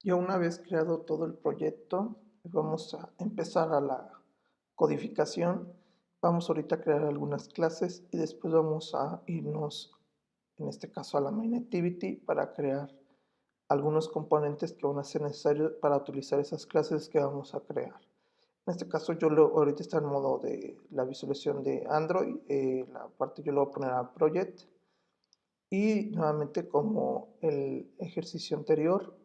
Ya una vez creado todo el proyecto, vamos a empezar a la codificación. Vamos ahorita a crear algunas clases y después vamos a irnos, en este caso, a la main activity para crear algunos componentes que van a ser necesarios para utilizar esas clases que vamos a crear. En este caso ahorita está en modo de la visualización de Android, la parte yo lo voy a poner a Project y nuevamente como el ejercicio anterior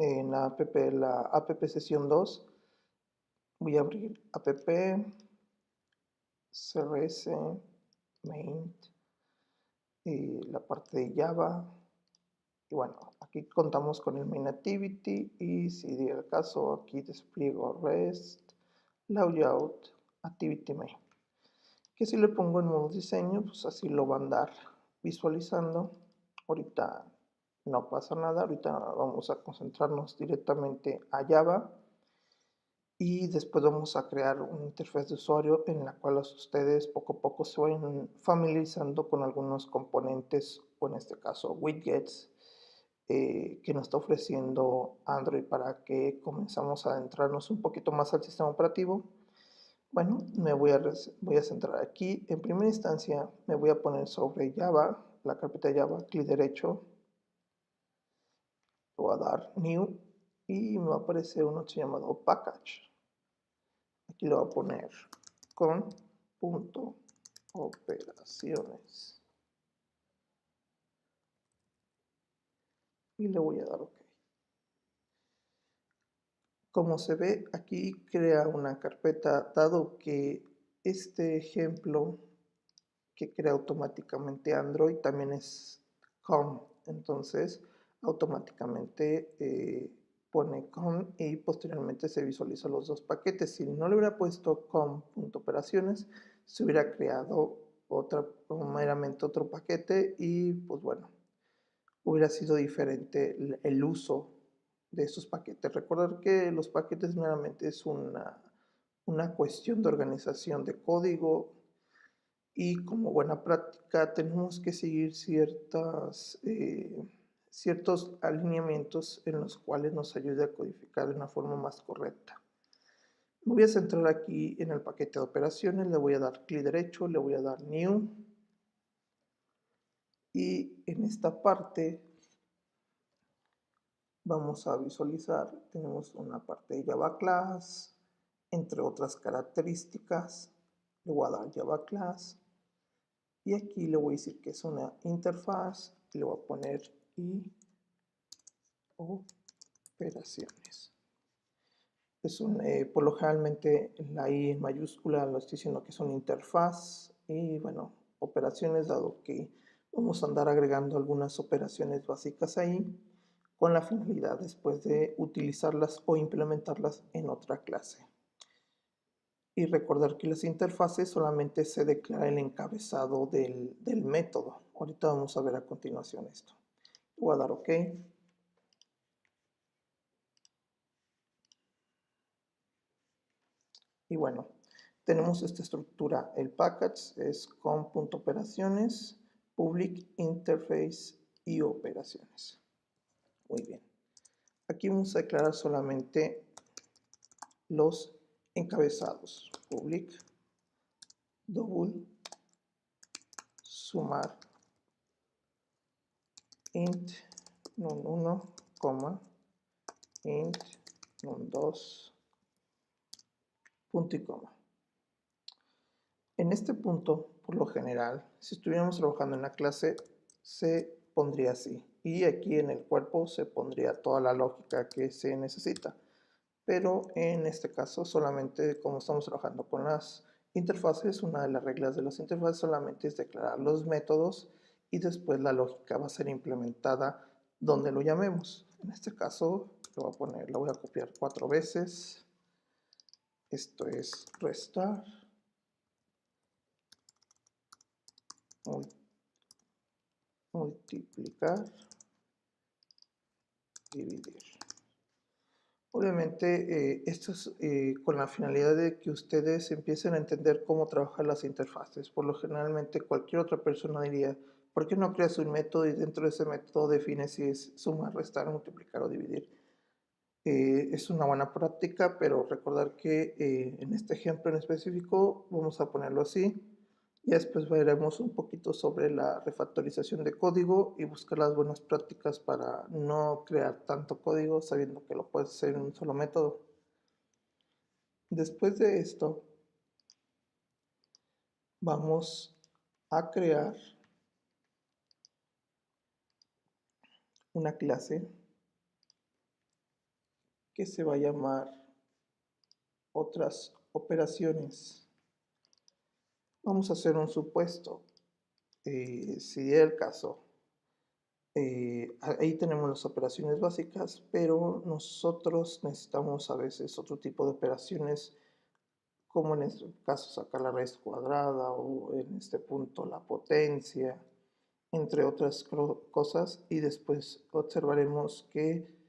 en la app sesión 2 voy a abrir app crs main y la parte de Java y bueno, aquí contamos con el main activity y si diera el caso aquí despliego rest layout activity main, que si le pongo en modo diseño pues así lo va a andar visualizando. Ahorita no pasa nada, ahorita vamos a concentrarnos directamente a Java y después vamos a crear una interfaz de usuario en la cual ustedes poco a poco se vayan familiarizando con algunos componentes o en este caso widgets que nos está ofreciendo Android para que comenzamos a adentrarnos un poquito más al sistema operativo. Bueno, voy a centrar aquí. En primera instancia me voy a poner sobre Java, la carpeta Java, clic derecho, le voy a dar New y me va a aparecer un otro llamado Package. Aquí le voy a poner con punto operaciones y le voy a dar OK. Como se ve aquí crea una carpeta, dado que este ejemplo que crea automáticamente Android también es COM, entonces automáticamente pone COM y posteriormente se visualizan los dos paquetes. Si no le hubiera puesto com.operaciones, se hubiera creado meramente otro paquete y pues bueno, hubiera sido diferente el uso de esos paquetes. Recordar que los paquetes meramente es una cuestión de organización de código y como buena práctica tenemos que seguir ciertos alineamientos en los cuales nos ayude a codificar de una forma más correcta. Me voy a centrar aquí en el paquete de operaciones, le voy a dar clic derecho, le voy a dar New y en esta parte vamos a visualizar, tenemos una parte de Java Class, entre otras características, le voy a dar Java Class y aquí le voy a decir que es una interfaz y le voy a poner y operaciones. Por lo generalmente la I en mayúscula lo estoy diciendo que es una interfaz y bueno, operaciones dado que vamos a andar agregando algunas operaciones básicas ahí con la finalidad después de utilizarlas o implementarlas en otra clase. Y recordar que las interfaces solamente se declara el encabezado del método. Ahorita vamos a ver a continuación esto. Voy a dar OK. Y bueno, tenemos esta estructura. El package es com.operaciones, public interface y operaciones. Muy bien. Aquí vamos a declarar solamente los encabezados. Public, double, sumar, int, num1, int, num2, punto y coma. En este punto, por lo general, si estuviéramos trabajando en la clase, se pondría así. Y aquí en el cuerpo se pondría toda la lógica que se necesita. Pero en este caso, solamente como estamos trabajando con las interfaces, una de las reglas de las interfaces solamente es declarar los métodos y después la lógica va a ser implementada donde lo llamemos. En este caso, lo voy a copiar 4 veces. Esto es restar, multiplicar, dividir. Obviamente esto es con la finalidad de que ustedes empiecen a entender cómo trabajan las interfaces. Por lo generalmente cualquier otra persona diría, ¿por qué no creas un método y dentro de ese método defines si es sumar, restar, multiplicar o dividir? Es una buena práctica, pero recordar que en este ejemplo en específico vamos a ponerlo así. Y después veremos un poquito sobre la refactorización de código y buscar las buenas prácticas para no crear tanto código sabiendo que lo puedes hacer en un solo método. Después de esto, vamos a crear una clase que se va a llamar otras operaciones. Vamos a hacer un supuesto. Si es el caso, ahí tenemos las operaciones básicas, pero nosotros necesitamos a veces otro tipo de operaciones, como en este caso sacar la raíz cuadrada o en este punto la potencia, entre otras cosas, y después observaremos que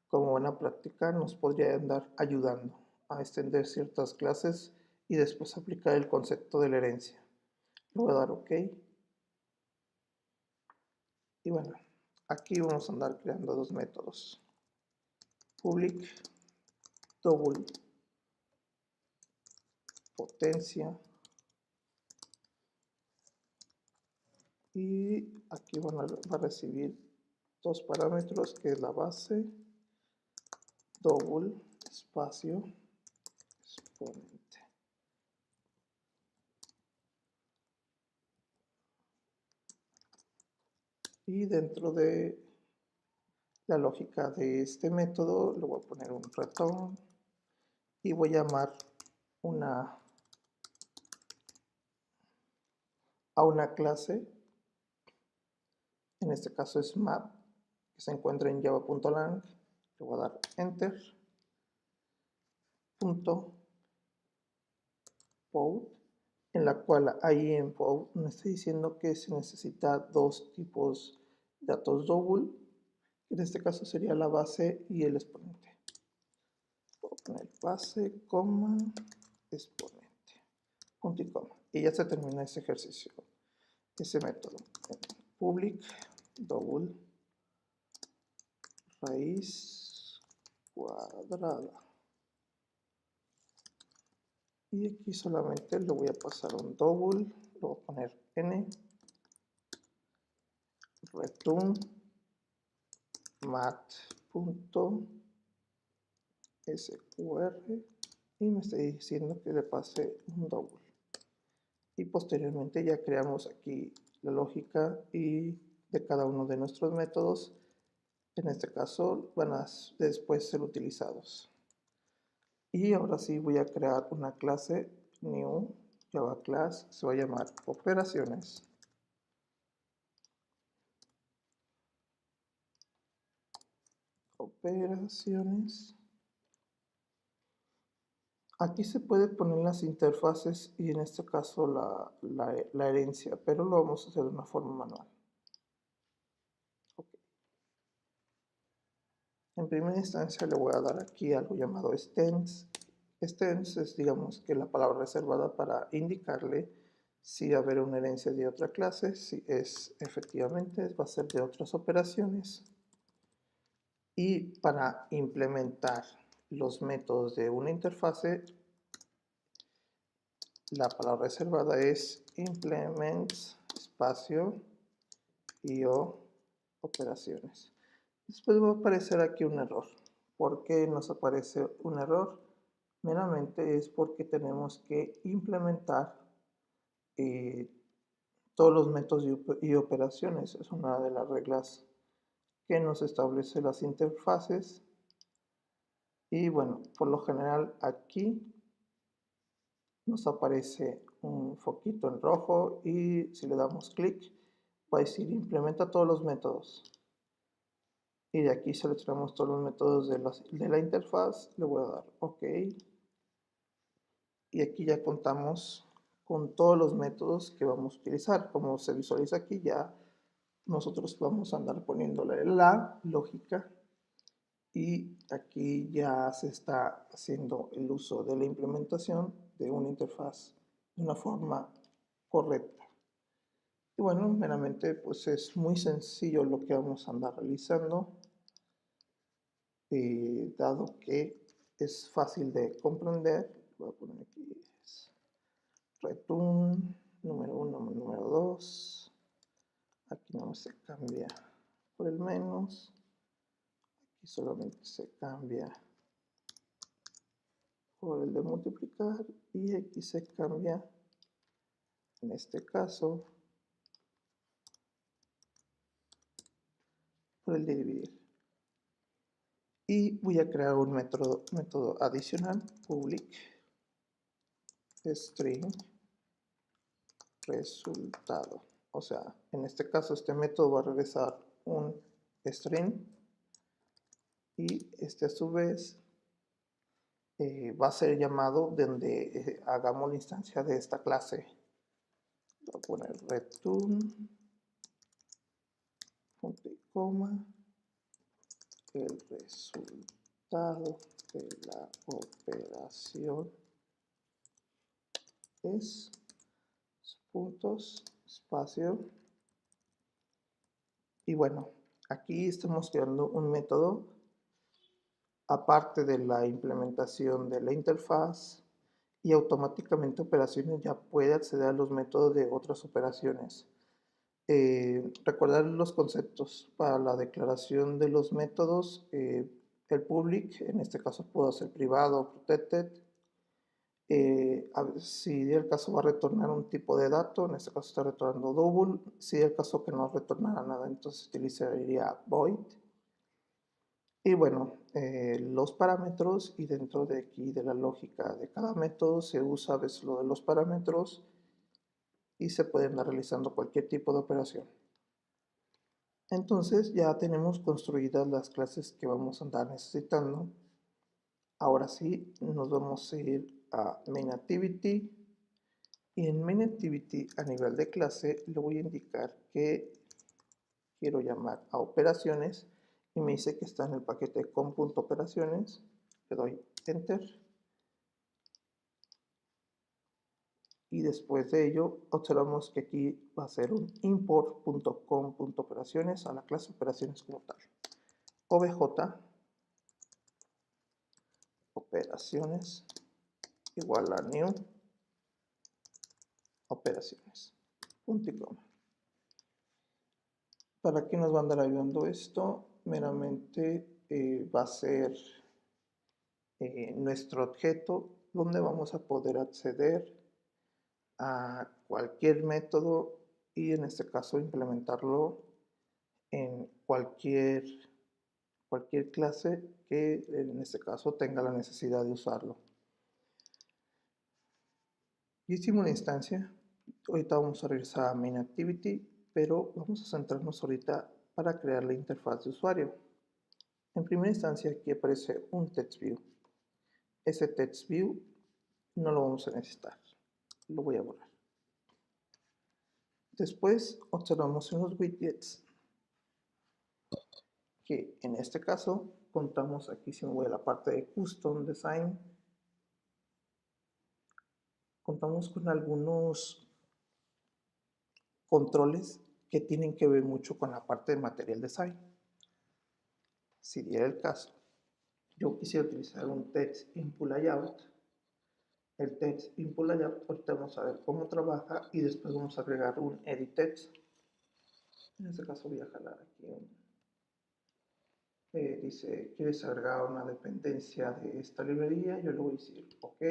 como buena práctica nos podría andar ayudando a extender ciertas clases y después aplicar el concepto de la herencia. Le voy a dar OK. Y bueno, aquí vamos a andar creando dos métodos. Public double potencia. Y aquí va a recibir dos parámetros, que es la base, double, espacio, exponente. Y dentro de la lógica de este método le voy a poner un return y voy a llamar a una clase, en este caso es map, que se encuentra en java.lang. Le voy a dar enter, punto Pout, en la cual ahí en Pout me está diciendo que se necesita dos tipos de datos double, que en este caso sería la base y el exponente. Voy a poner base, coma, exponente, punto y coma. Y ya se termina ese ejercicio, ese método. Public double raíz cuadrada. Y aquí solamente le voy a pasar un double, le voy a poner n, return mat.sqr y me está diciendo que le pase un double. Y posteriormente ya creamos aquí la lógica y de cada uno de nuestros métodos. En este caso van a después ser utilizados. Y ahora sí voy a crear una clase new Java class, se va a llamar operaciones. Operaciones. Aquí se puede poner las interfaces y en este caso la herencia, pero lo vamos a hacer de una forma manual. Okay. En primera instancia le voy a dar aquí algo llamado extends. Extends es, digamos, que la palabra reservada para indicarle si va a haber una herencia de otra clase, si es efectivamente va a ser de otras operaciones. Y para implementar los métodos de una interfase, la palabra reservada es implements espacio io operaciones. Después va a aparecer aquí un error. ¿Por qué nos aparece un error? Meramente es porque tenemos que implementar todos los métodos y operaciones. Es una de las reglas que nos establece las interfaces. Y bueno, por lo general aquí nos aparece un foquito en rojo y si le damos clic va a decir implementa todos los métodos. Y de aquí seleccionamos todos los métodos de la interfaz, le voy a dar OK. Y aquí ya contamos con todos los métodos que vamos a utilizar. Como se visualiza aquí, ya nosotros vamos a andar poniéndole la lógica y aquí ya se está haciendo el uso de la implementación de una interfaz de una forma correcta. Y bueno, meramente pues es muy sencillo lo que vamos a andar realizando. dado que es fácil de comprender, voy a poner aquí return número 1, número 2, aquí no se cambia por el menos, aquí solamente se cambia por el de multiplicar y aquí se cambia, en este caso, por el de dividir. Y voy a crear un método adicional, public string resultado. O sea, en este caso este método va a regresar un string y este a su vez va a ser llamado donde hagamos la instancia de esta clase. Voy a poner return punto y coma el resultado de la operación es puntos espacio y bueno, aquí estamos creando un método aparte de la implementación de la interfaz y automáticamente operaciones ya puede acceder a los métodos de otras operaciones. Recordar los conceptos para la declaración de los métodos, el public en este caso puede ser privado o protected. Si el caso va a retornar un tipo de dato, en este caso está retornando double. Si el caso que no retornara nada, entonces utilizaría void. Y bueno, los parámetros, y dentro de aquí de la lógica de cada método se usa a veces lo de los parámetros y se pueden dar realizando cualquier tipo de operación. Entonces ya tenemos construidas las clases que vamos a andar necesitando. Ahora sí, nos vamos a ir a main activity y en main activity a nivel de clase le voy a indicar que quiero llamar a operaciones y me dice que está en el paquete com.operaciones. Le doy enter y después de ello observamos que aquí va a ser un import.com.operaciones a la clase operaciones como tal. obj operaciones igual a new operaciones punto y coma. ¿Para qué nos va a andar ayudando esto? Meramente va a ser nuestro objeto donde vamos a poder acceder a cualquier método y en este caso implementarlo en cualquier clase que en este caso tenga la necesidad de usarlo. Ya hicimos una instancia, ahorita vamos a regresar a main activity, pero vamos a centrarnos ahorita para crear la interfaz de usuario. En primera instancia aquí aparece un text view. Ese text view no lo vamos a necesitar, lo voy a borrar. Después observamos en los widgets que en este caso contamos, aquí si me voy a la parte de custom design, contamos con algunos controles que tienen que ver mucho con la parte de material design. Si diera el caso, yo quisiera utilizar un text input layout. El text input layout, ahorita vamos a ver cómo trabaja y después vamos a agregar un edit text. En este caso voy a jalar aquí dice, ¿quieres agregar una dependencia de esta librería? Yo le voy a decir, ok.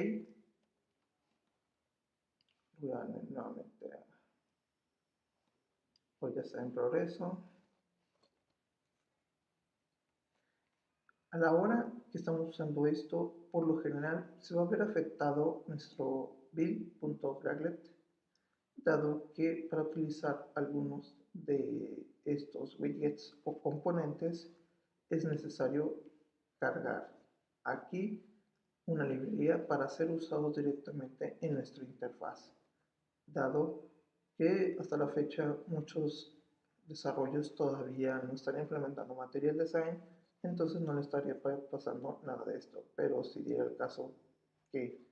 Voy a nuevamente, pues ya está en progreso. A la hora que estamos usando esto, por lo general se va a ver afectado nuestro build.gradlet, dado que para utilizar algunos de estos widgets o componentes es necesario cargar aquí una librería para ser usado directamente en nuestra interfaz, dado que hasta la fecha muchos desarrollos todavía no están implementando Material Design, entonces no le estaría pasando nada de esto. Pero si diera el caso que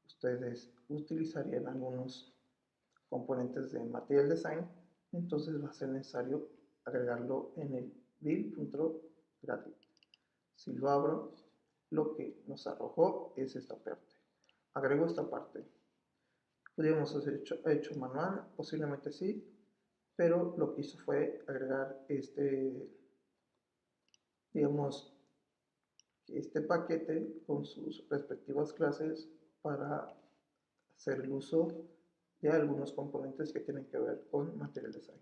ustedes utilizarían algunos componentes de Material Design, entonces va a ser necesario agregarlo en el build.gradlet. Si lo abro, lo que nos arrojó es esta parte. Agrego esta parte. Podríamos haber hecho manual, posiblemente sí, pero lo que hizo fue agregar digamos, este paquete con sus respectivas clases para hacer el uso de algunos componentes que tienen que ver con Material Design.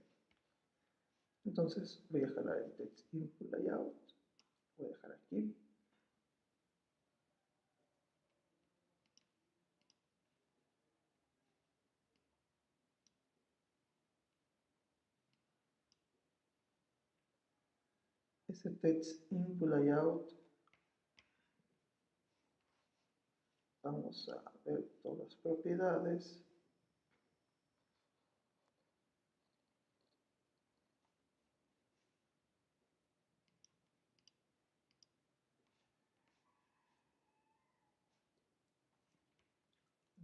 Entonces voy a jalar el Text Input Layout, voy a dejar aquí. Ese Text Input Layout, vamos a ver todas las propiedades.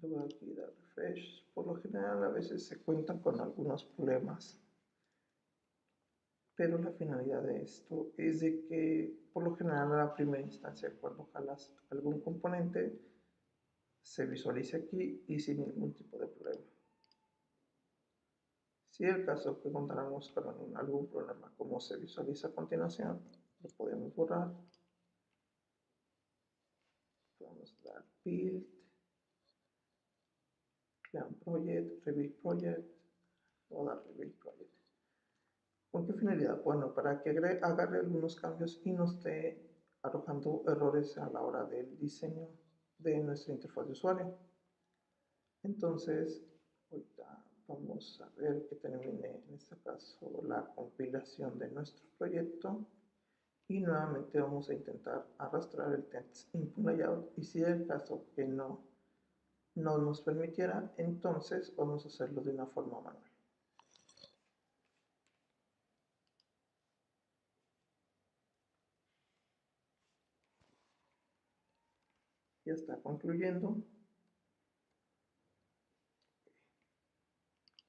Le voy aquí a dar refresh. Por lo general a veces se cuentan con algunos problemas, pero la finalidad de esto es de que por lo general a la primera instancia cuando jalas algún componente se visualice aquí y sin ningún tipo de problema. Si es el caso que encontramos con algún problema como se visualiza a continuación, lo podemos borrar. Podemos dar build, clean project, rebuild project o dar rebuild project. ¿Con qué finalidad? Bueno, para que agarre algunos cambios y no esté arrojando errores a la hora del diseño de nuestra interfaz de usuario. Entonces, ahorita vamos a ver que termine en este caso la compilación de nuestro proyecto y nuevamente vamos a intentar arrastrar el text input layout y si es el caso que no nos permitiera, entonces vamos a hacerlo de una forma manual. Ya está concluyendo.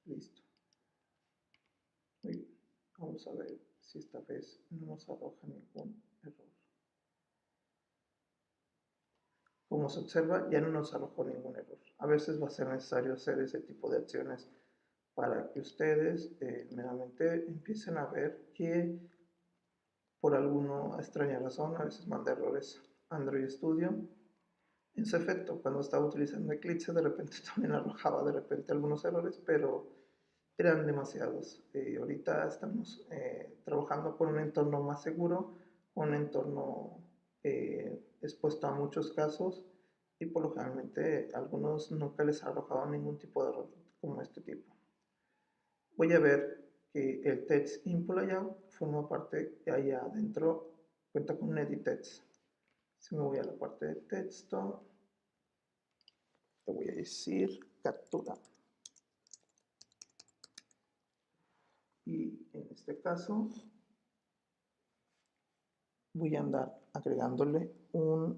Listo. Muy bien. Vamos a ver si esta vez no nos arroja ningún error. Como se observa, ya no nos arrojó ningún error. A veces va a ser necesario hacer ese tipo de acciones para que ustedes meramente empiecen a ver que por alguna extraña razón a veces manda errores Android Studio. En su efecto, cuando estaba utilizando Eclipse de repente también arrojaba de repente algunos errores, pero eran demasiados. Ahorita estamos trabajando con un entorno más seguro, un entorno expuesto a muchos casos y por lo generalmente algunos nunca les ha arrojado ningún tipo de error como este tipo. Voy a ver que el text input layout forma parte de allá adentro, cuenta con un edit text. Si me voy a la parte de texto, le voy a decir captura. Y en este caso voy a andar agregándole un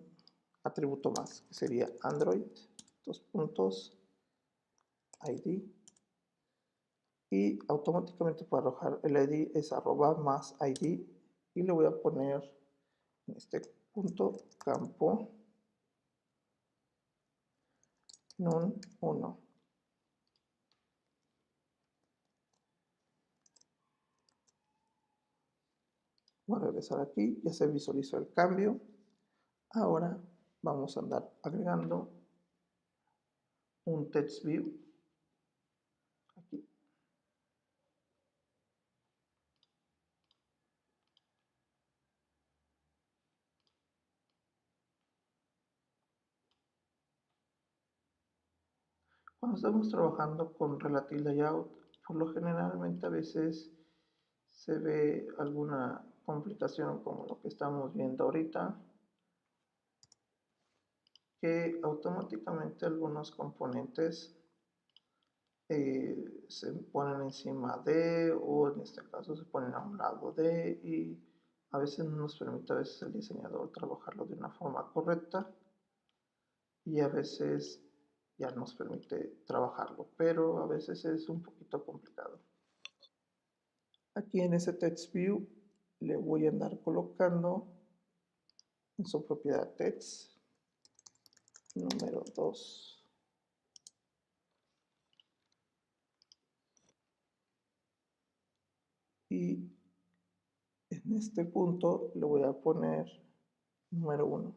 atributo más, que sería Android, ID, y automáticamente para arrojar el ID es @ ID, y le voy a poner en este punto campo num1. Voy a regresar aquí, ya se visualizó el cambio. Ahora vamos a andar agregando un text view aquí. Cuando estamos trabajando con Relative Layout, por lo generalmente a veces se ve alguna complicación como lo que estamos viendo ahorita, que automáticamente algunos componentes se ponen encima de, o en este caso se ponen a un lado de, y a veces no nos permite a veces el diseñador trabajarlo de una forma correcta y a veces ya nos permite trabajarlo, pero a veces es un poquito complicado. Aquí en ese text view le voy a andar colocando en su propiedad text número 2. Y en este punto le voy a poner número 1.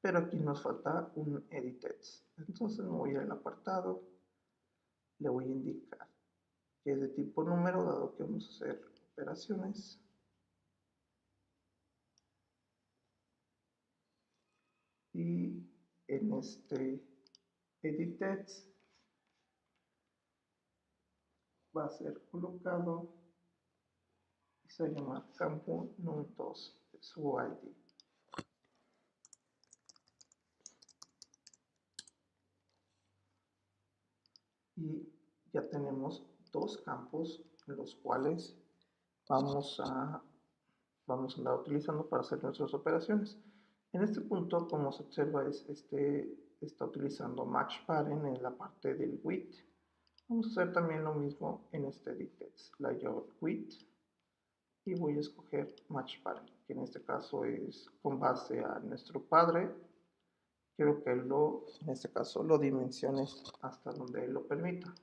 Pero aquí nos falta un edit text. Entonces me voy al apartado, le voy a indicar que es de tipo número, dado que vamos a hacer operaciones. Y en este edit text va a ser colocado y se va a llamar campo num2 de su ID. Y ya tenemos dos campos en los cuales vamos a andar utilizando para hacer nuestras operaciones. En este punto, como se observa, está utilizando match parent en la parte del width. Vamos a hacer también lo mismo en este edit text, layout width, y voy a escoger match parent, que en este caso es con base a nuestro padre. Quiero que en este caso lo dimensiones hasta donde él lo permita.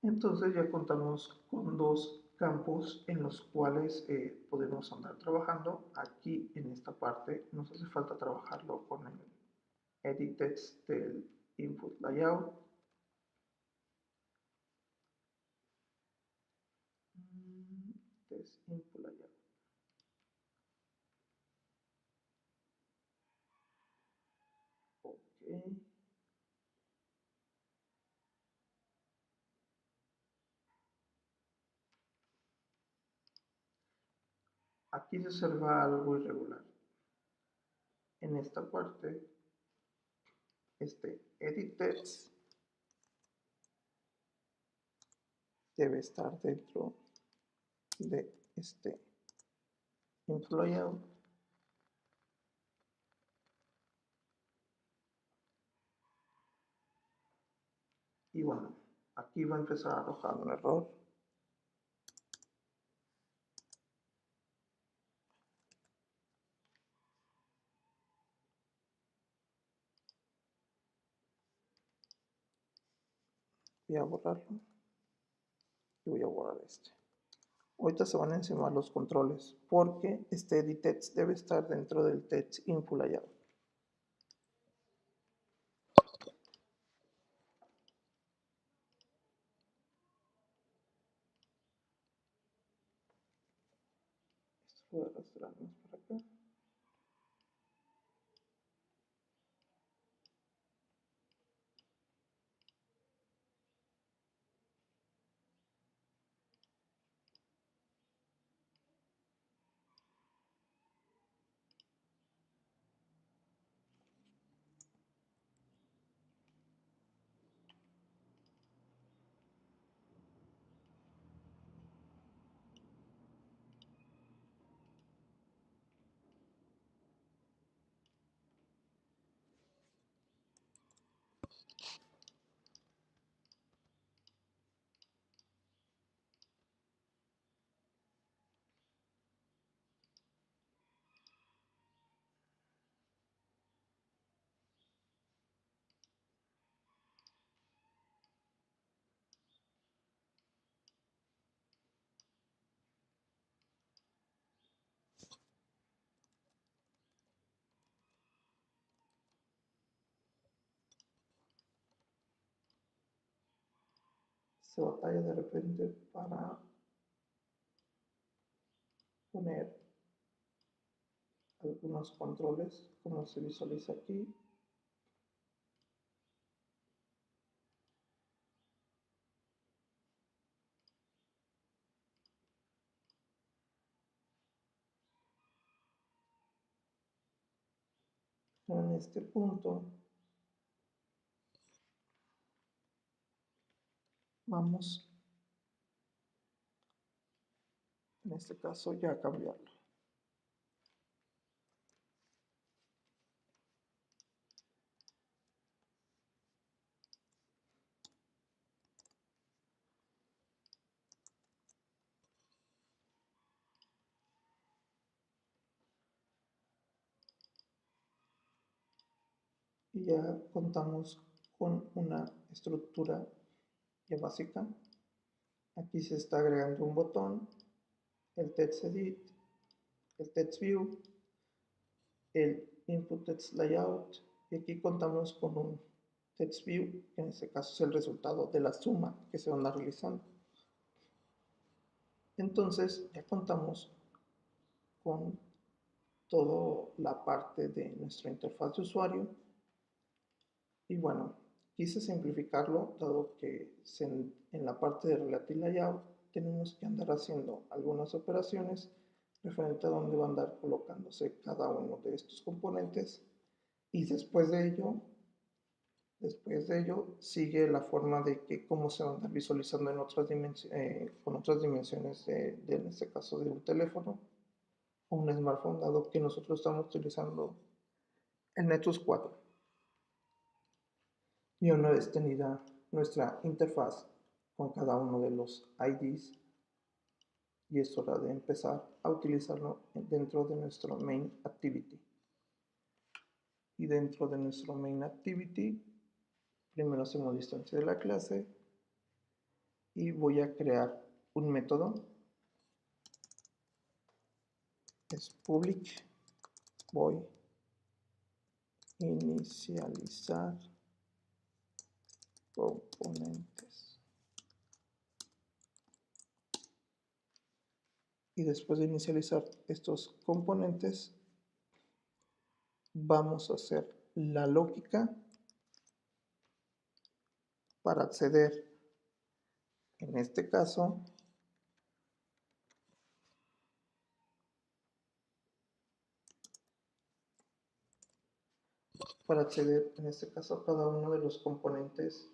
Entonces ya contamos con dos campos en los cuales podemos andar trabajando. Aquí en esta parte nos hace falta trabajarlo con el edit text del input layout. Text input layout. Ok. Aquí se observa algo irregular. En esta parte, este edit text debe estar dentro de este input layout. Y bueno, aquí va a empezar a arrojar un error. Voy a borrarlo y voy a borrar este. Ahorita se van a encimar los controles porque este edit text debe estar dentro del text input layout. Esto lo voy a arrastrar más para acá. Se batalla de repente para poner algunos controles, como se visualiza aquí. En este punto vamos, en este caso, ya a cambiarlo. y ya contamos con una estructura ya básica. Aquí se está agregando un botón, el text edit, el text view, el input text layout, y aquí contamos con un text view, que en este caso es el resultado de la suma que se van a realizando. Entonces ya contamos con toda la parte de nuestra interfaz de usuario. Y bueno, quise simplificarlo, dado que en la parte de Relative Layout tenemos que andar haciendo algunas operaciones referente a dónde va a andar colocándose cada uno de estos componentes. Y después de ello sigue la forma de que cómo se va a andar visualizando en otras con otras dimensiones en este caso de un teléfono o un smartphone, dado que nosotros estamos utilizando el Nexus 4. Y una vez tenida nuestra interfaz con cada uno de los IDs, y es hora de empezar a utilizarlo dentro de nuestro main activity. Y dentro de nuestro main activity, primero hacemos la instancia de la clase y voy a crear un método. Es public voy inicializar componentes. Y después de inicializar estos componentes, vamos a hacer la lógica para acceder, en este caso, a cada uno de los componentes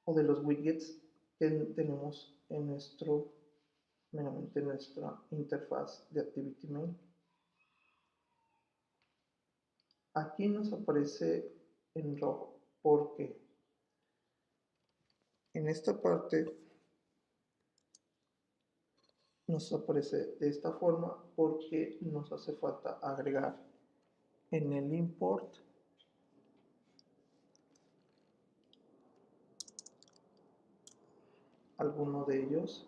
o de los widgets que tenemos en meramente nuestra interfaz de ActivityMain. Aquí nos aparece en rojo porque en esta parte nos aparece de esta forma porque nos hace falta agregar en el import alguno de ellos,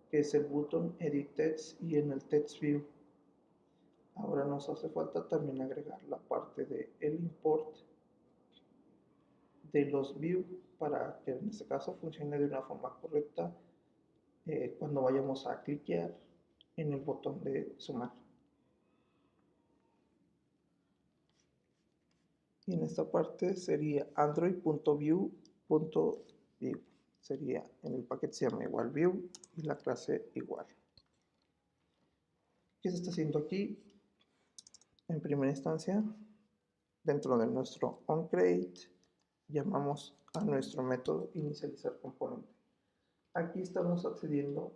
que es el botón Edit Text, y en el Text View. Ahora nos hace falta también agregar la parte de el import de los view para que en este caso funcione de una forma correcta cuando vayamos a cliquear en el botón de sumar. Y en esta parte sería android.view.view. Sería en el paquete se llama igual view y la clase igual. ¿Qué se está haciendo aquí? En primera instancia, dentro de nuestro onCreate, llamamos a nuestro método inicializar componente. Aquí estamos accediendo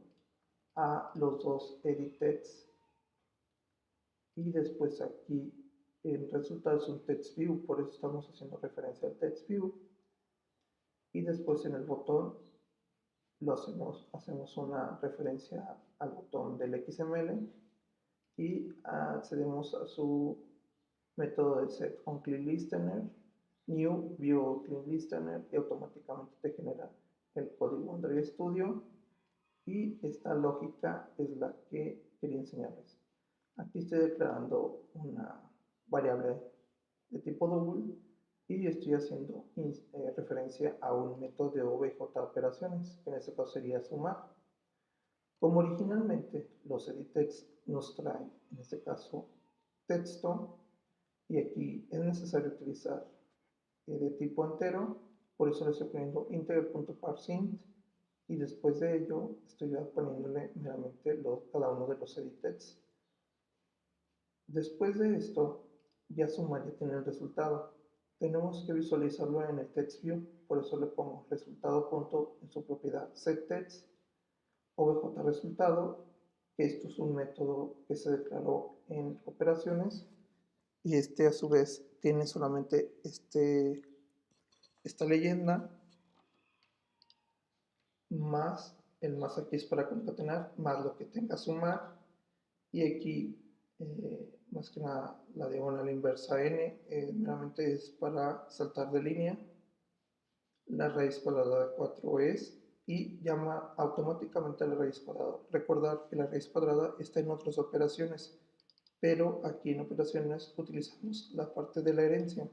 a los dos edit text y después aquí el resultado es un text view, por eso estamos haciendo referencia al text view, y después en el botón hacemos una referencia al botón del XML y accedemos a su método de setOnCleanListener, new view cleanListener, y automáticamente te genera el código Android Studio. Y esta lógica es la que quería enseñarles. Aquí estoy declarando una variable de tipo double y estoy haciendo referencia a un método de OBJ operaciones, que en este caso sería sumar. Como originalmente los edittext nos traen, en este caso, texto, y aquí es necesario utilizar de tipo entero, por eso le estoy poniendo integer.parseInt, y después de ello estoy poniéndole meramente cada uno de los edittext. Después de esto, ya sumar ya tiene el resultado. Tenemos que visualizarlo en el text view, por eso le pongo resultado punto en su propiedad setText obj resultado, que esto es un método que se declaró en operaciones, y este a su vez tiene solamente esta leyenda, más el más aquí es para concatenar, más lo que tenga sumar, y aquí más que nada la diagonal inversa n, meramente es para saltar de línea. La raíz cuadrada de 4 es, y llama automáticamente a la raíz cuadrada. Recordar que la raíz cuadrada está en otras operaciones, pero aquí en operaciones utilizamos la parte de la herencia,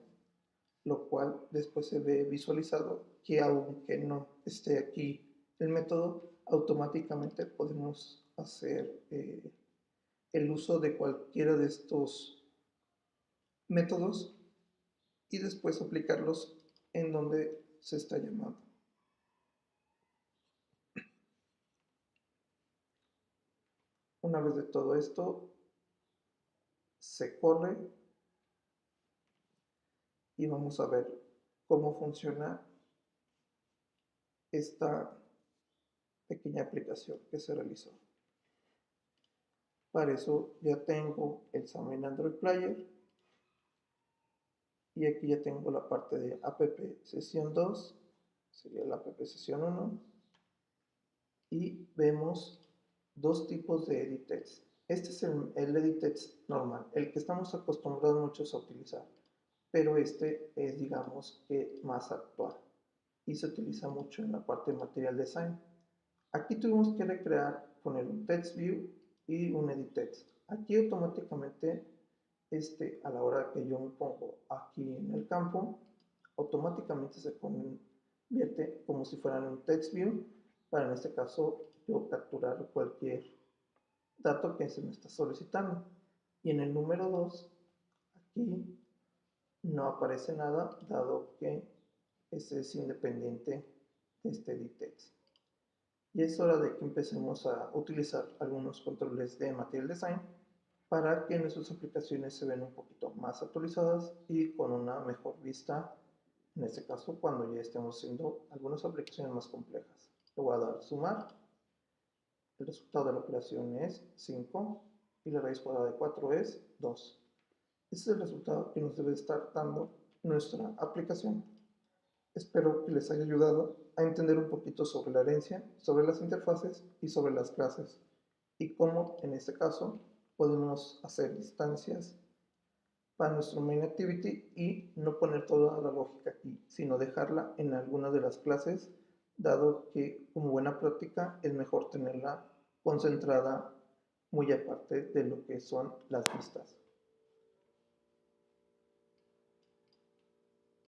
lo cual después se ve visualizado que aunque no esté aquí el método, automáticamente podemos hacer el uso de cualquiera de estos métodos y después aplicarlos en donde se está llamando. Una vez de todo esto, se corre y vamos a ver cómo funciona esta pequeña aplicación que se realizó. Para eso ya tengo el Xamarin Android Player y aquí ya tengo la parte de app sesión 2, sería la app sesión 1, y vemos dos tipos de edit text. Este es el edit text normal, el que estamos acostumbrados muchos a utilizar, pero este es, digamos, que más actual y se utiliza mucho en la parte de material design. Aquí tuvimos que recrear, poner un text view y un edit text. Aquí automáticamente, a la hora que yo me pongo aquí en el campo, automáticamente se convierte como si fueran un text view, para en este caso yo capturar cualquier dato que se me está solicitando. Y en el número 2, aquí no aparece nada, dado que ese es independiente de este edit text. Y es hora de que empecemos a utilizar algunos controles de Material Design para que nuestras aplicaciones se vean un poquito más actualizadas y con una mejor vista, en este caso cuando ya estemos haciendo algunas aplicaciones más complejas. Le voy a dar sumar, el resultado de la operación es 5 y la raíz cuadrada de 4 es 2. Este es el resultado que nos debe estar dando nuestra aplicación. Espero que les haya ayudado a entender un poquito sobre la herencia, sobre las interfaces y sobre las clases, y cómo en este caso podemos hacer instancias para nuestro main activity y no poner toda la lógica aquí, sino dejarla en alguna de las clases, dado que como buena práctica es mejor tenerla concentrada muy aparte de lo que son las vistas.